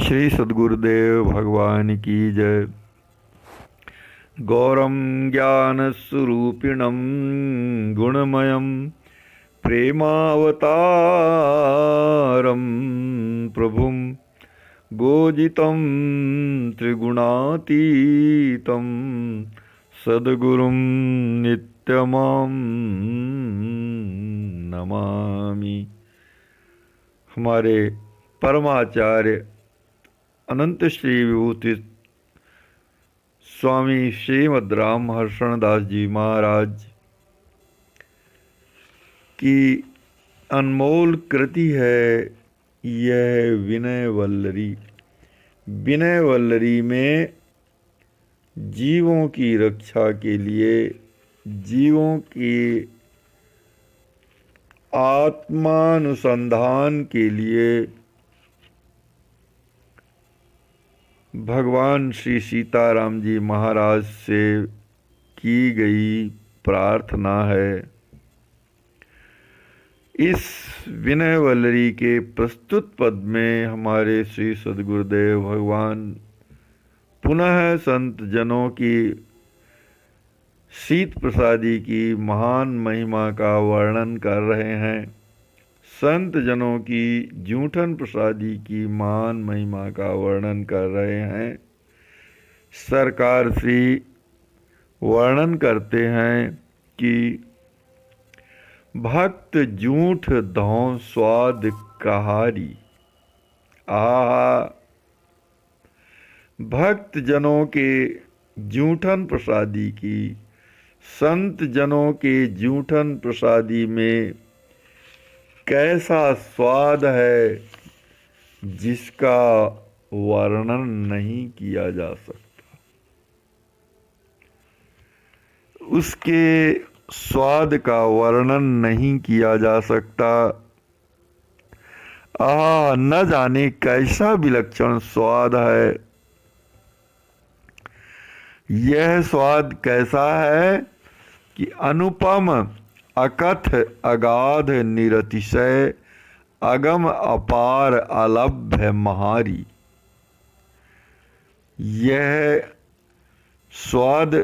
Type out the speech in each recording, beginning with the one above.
श्री सद्गुरुदेव भगवान की जय। गौरम ज्ञान स्वरूपिणम गुणमयम प्रेमावतारम प्रभुम गोजितं त्रिगुणातीतं सद्गुरुं नित्यमं नमामि। हमारे परमाचार्य अनंत श्री विभूति स्वामी श्रीमद् राम हर्षण दास जी महाराज की अनमोल कृति है यह विनय वल्लरी। विनय वल्लरी में जीवों की रक्षा के लिए, जीवों की आत्मानुसंधान के लिए भगवान श्री सीताराम जी महाराज से की गई प्रार्थना है। इस विनय वल्लरी के प्रस्तुत पद में हमारे श्री सद्गुरुदेव भगवान पुनः संत जनों की शीत प्रसादी की महान महिमा का वर्णन कर रहे हैं। संत जनों की जूठन प्रसादी की महान महिमा का वर्णन कर रहे हैं। सरकार श्री वर्णन करते हैं कि भक्त जूठ धौं स्वाद कहारी। आहा, भक्त जनों के जूठन प्रसादी की, संत जनों के जूठन प्रसादी में कैसा स्वाद है जिसका वर्णन नहीं किया जा सकता। उसके स्वाद का वर्णन नहीं किया जा सकता। न जाने कैसा विलक्षण स्वाद है। यह स्वाद कैसा है कि अनुपम अकथ अगाध निरतिशय अगम अपार अलभ्य महारी। यह स्वाद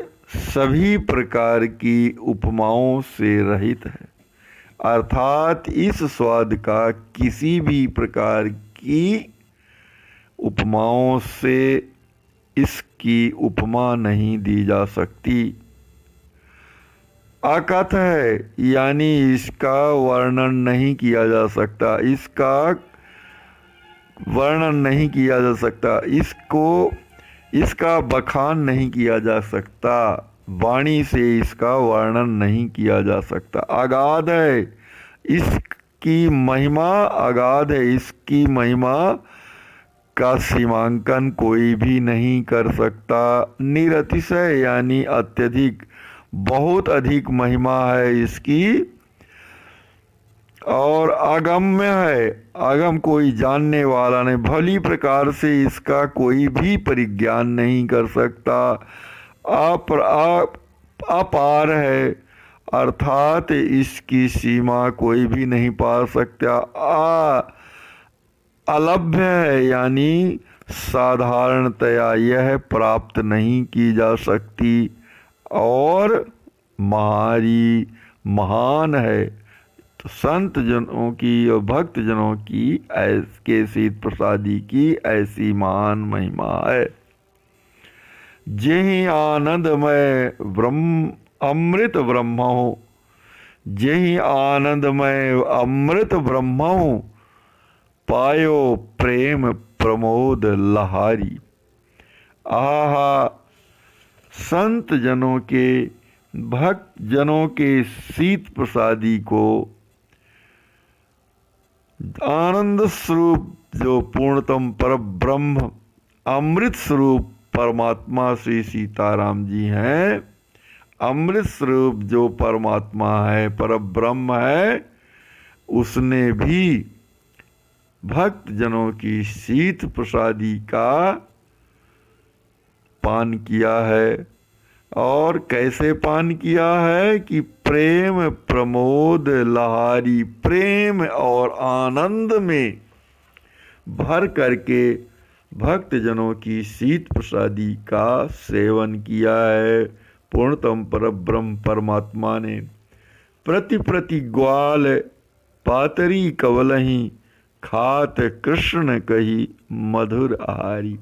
सभी प्रकार की उपमाओं से रहित है, अर्थात इस स्वाद का किसी भी प्रकार की उपमाओं से इसकी उपमा नहीं दी जा सकती। अकथ है यानी इसका वर्णन नहीं किया जा सकता, इसका वर्णन नहीं किया जा सकता, इसका बखान नहीं किया जा सकता, वाणी से इसका वर्णन नहीं किया जा सकता। अगाध है इसकी महिमा, अगाध है इसकी महिमा का सीमांकन कोई भी नहीं कर सकता। निरतिशय यानी अत्यधिक, बहुत अधिक महिमा है इसकी। और अगम्य है, अगम कोई जानने वाला नहीं, भली प्रकार से इसका कोई भी परिज्ञान नहीं कर सकता। अपार है अर्थात इसकी सीमा कोई भी नहीं पा सकता। अलभ्य है यानी साधारणतया यह प्राप्त नहीं की जा सकती। और महारी महान है, तो संत जनों की और भक्त जनों की के शीत प्रसादी की ऐसी महान महिमा है। जेहि आनंदमय ब्रह्म अमृत ब्रह्म हो, जेहि आनंदमय अमृत ब्रह्म हो, पायो प्रेम प्रमोद लहारी। आहा, संत जनों के, भक्त जनों के शीत प्रसादी को आनंद स्वरूप जो पूर्णतम पर ब्रह्म अमृत स्वरूप परमात्मा श्री सीताराम जी हैं, अमृत स्वरूप जो परमात्मा है, पर ब्रह्म है, उसने भी भक्त जनों की शीत प्रसादी का पान किया है। और कैसे पान किया है कि प्रेम प्रमोद लहारी, प्रेम और आनंद में भर करके भक्त जनों की शीत प्रसादी का सेवन किया है। पूर्णतम परब्रह्म परमात्मा ने प्रति प्रति ग्वाल पातरी कवलही खात कृष्ण कही मधुर आहारी।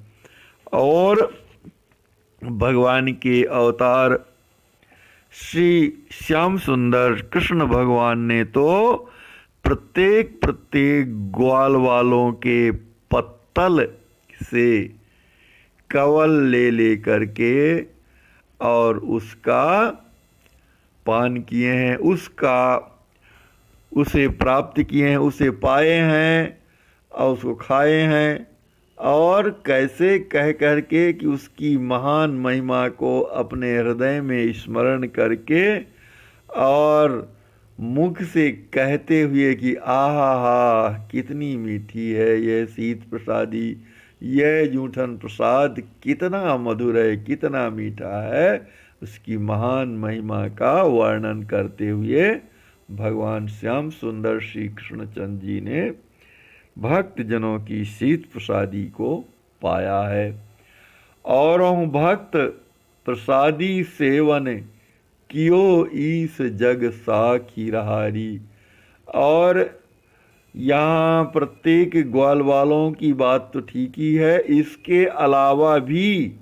और भगवान के अवतार श्री श्याम सुंदर कृष्ण भगवान ने तो प्रत्येक प्रत्येक ग्वाल वालों के पत्तल से कवल ले ले करके और उसका पान किए हैं, उसे प्राप्त किए हैं, उसे पाए हैं और उसको खाए हैं। और कैसे कह करके कि उसकी महान महिमा को अपने हृदय में स्मरण करके और मुख से कहते हुए कि आहा हा कितनी मीठी है यह शीत प्रसादी, यह जूठन प्रसाद कितना मधुर है, कितना मीठा है, उसकी महान महिमा का वर्णन करते हुए भगवान श्याम सुंदर श्री कृष्णचंद्र जी ने भक्त जनों की शीत प्रसादी को पाया है। और भक्त प्रसादी सेवन कियो ईस जग साखी रहारी। और यहाँ प्रत्येक ग्वाल वालों की बात तो ठीक ही है, इसके अलावा भी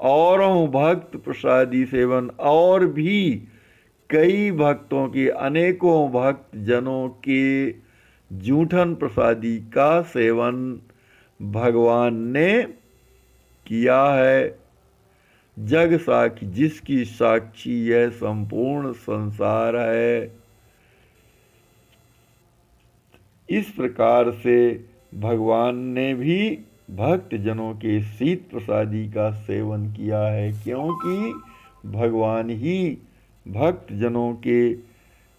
और भक्त प्रसादी सेवन और भी कई भक्तों के, अनेकों भक्त जनों के जूठन प्रसादी का सेवन भगवान ने किया है। जग साक्षी, जिसकी साक्षी यह संपूर्ण संसार है। इस प्रकार से भगवान ने भी भक्त जनों के शीत प्रसादी का सेवन किया है, क्योंकि भगवान ही भक्त जनों के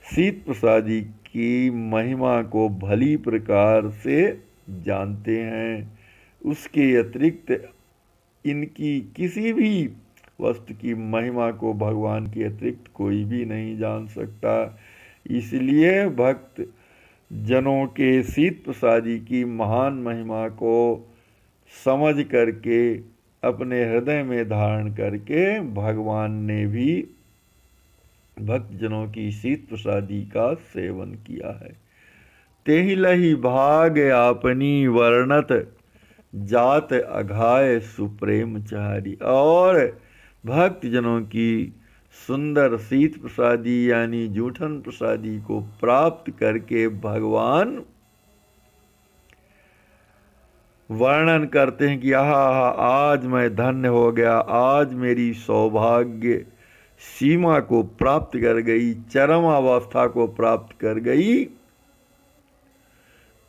शीत प्रसादी की महिमा को भली प्रकार से जानते हैं। उसके अतिरिक्त इनकी किसी भी वस्तु की महिमा को भगवान के अतिरिक्त कोई भी नहीं जान सकता। इसलिए भक्त जनों के शीत प्रसादी की महान महिमा को समझ करके अपने हृदय में धारण करके भगवान ने भी भक्त जनों की शीत प्रसादी का सेवन किया है। तेहि लही भाग आपनी वर्णत जात अघाय सुप्रेम चारी। और भक्त जनों की सुंदर शीत प्रसादी यानी जूठन प्रसादी को प्राप्त करके भगवान वर्णन करते हैं कि आहा आज मैं धन्य हो गया, आज मेरी सौभाग्य सीमा को प्राप्त कर गई, चरम अवस्था को प्राप्त कर गई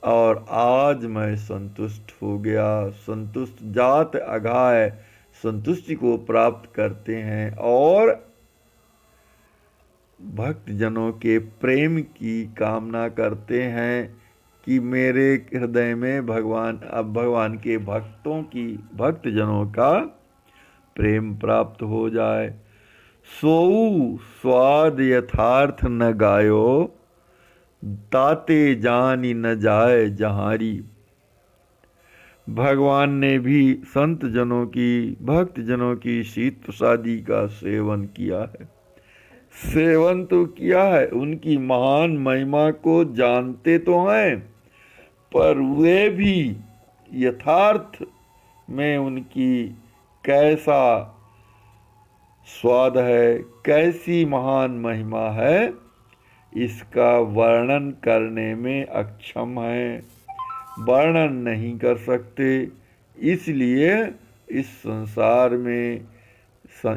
और आज मैं संतुष्ट हो गया। संतुष्ट जात अघाय, संतुष्टि को प्राप्त करते हैं और भक्त जनों के प्रेम की कामना करते हैं कि मेरे हृदय में भगवान के भक्त जनों का प्रेम प्राप्त हो जाए। सोऊ स्वाद यथार्थ न गायो, ताते जानी न जाए जहारी। भगवान ने भी संत जनों की, भक्त जनों की शीत प्रसादी का सेवन किया है। सेवन तो किया है, उनकी महान महिमा को जानते तो हैं, पर वे भी यथार्थ में उनकी कैसा स्वाद है, कैसी महान महिमा है, इसका वर्णन करने में अक्षम है, वर्णन नहीं कर सकते। इसलिए इस संसार में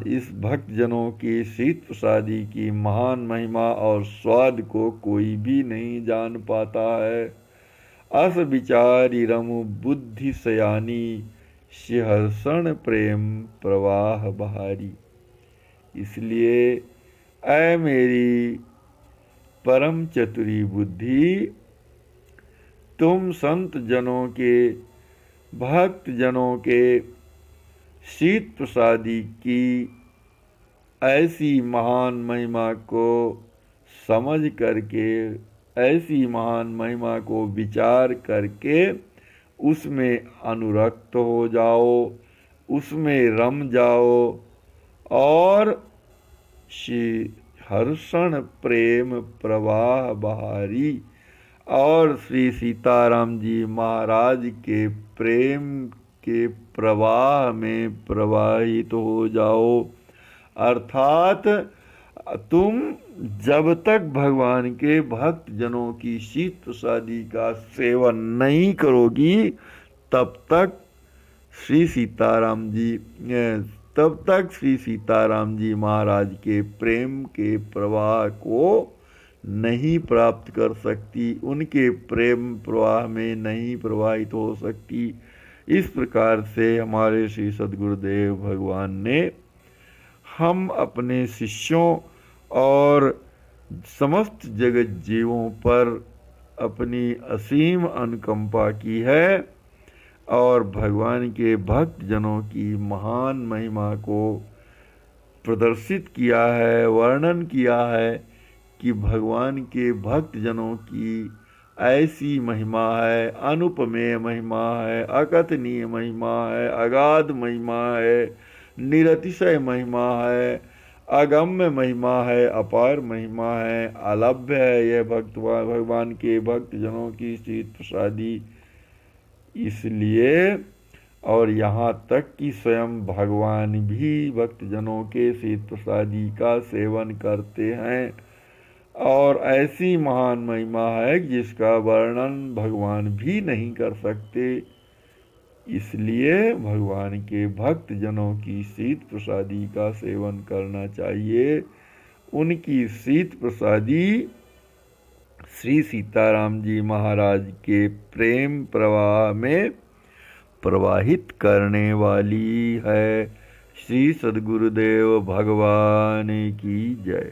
इस भक्त जनों की शीत प्रसादी की महान महिमा और स्वाद को कोई भी नहीं जान पाता है। अस विचारी रमु बुद्धि सयानी, सिंहर्षण प्रेम प्रवाह बहारी। इसलिए ऐ मेरी परम चतुरी बुद्धि, तुम संत जनों के, भक्त जनों के शीत प्रसादी की ऐसी महान महिमा को समझ करके, ऐसी महान महिमा को विचार करके उसमें अनुरक्त हो जाओ, उसमें रम जाओ और श्री हर्षण प्रेम प्रवाह बहारी और श्री सीताराम जी महाराज के प्रेम के प्रवाह में प्रवाहित हो जाओ। अर्थात तुम जब तक भगवान के भक्त जनों की शीत प्रसादी का सेवन नहीं करोगी तब तक श्री सीताराम जी महाराज के प्रेम के प्रवाह को नहीं प्राप्त कर सकती, उनके प्रेम प्रवाह में नहीं प्रवाहित हो सकती। इस प्रकार से हमारे श्री सद्गुरुदेव भगवान ने हम अपने शिष्यों और समस्त जगत जीवों पर अपनी असीम अनुकंपा की है और भगवान के भक्त जनों की महान महिमा को प्रदर्शित किया है, वर्णन किया है कि भगवान के भक्त जनों की ऐसी महिमा है, अनुपमेय महिमा है, अकथनीय महिमा है, अगाध महिमा है, निरतिशय महिमा है, अगम्य महिमा है, अपार महिमा है, अलभ्य है यह भगवान के भक्त जनों की शीत प्रसादी। इसलिए और यहाँ तक कि स्वयं भगवान भी भक्त जनों के शीत प्रसादी का सेवन करते हैं और ऐसी महान महिमा है जिसका वर्णन भगवान भी नहीं कर सकते। इसलिए भगवान के भक्त जनों की शीत प्रसादी का सेवन करना चाहिए। उनकी शीत प्रसादी श्री सीताराम जी महाराज के प्रेम प्रवाह में प्रवाहित करने वाली है। श्री सद्गुरुदेव भगवान की जय।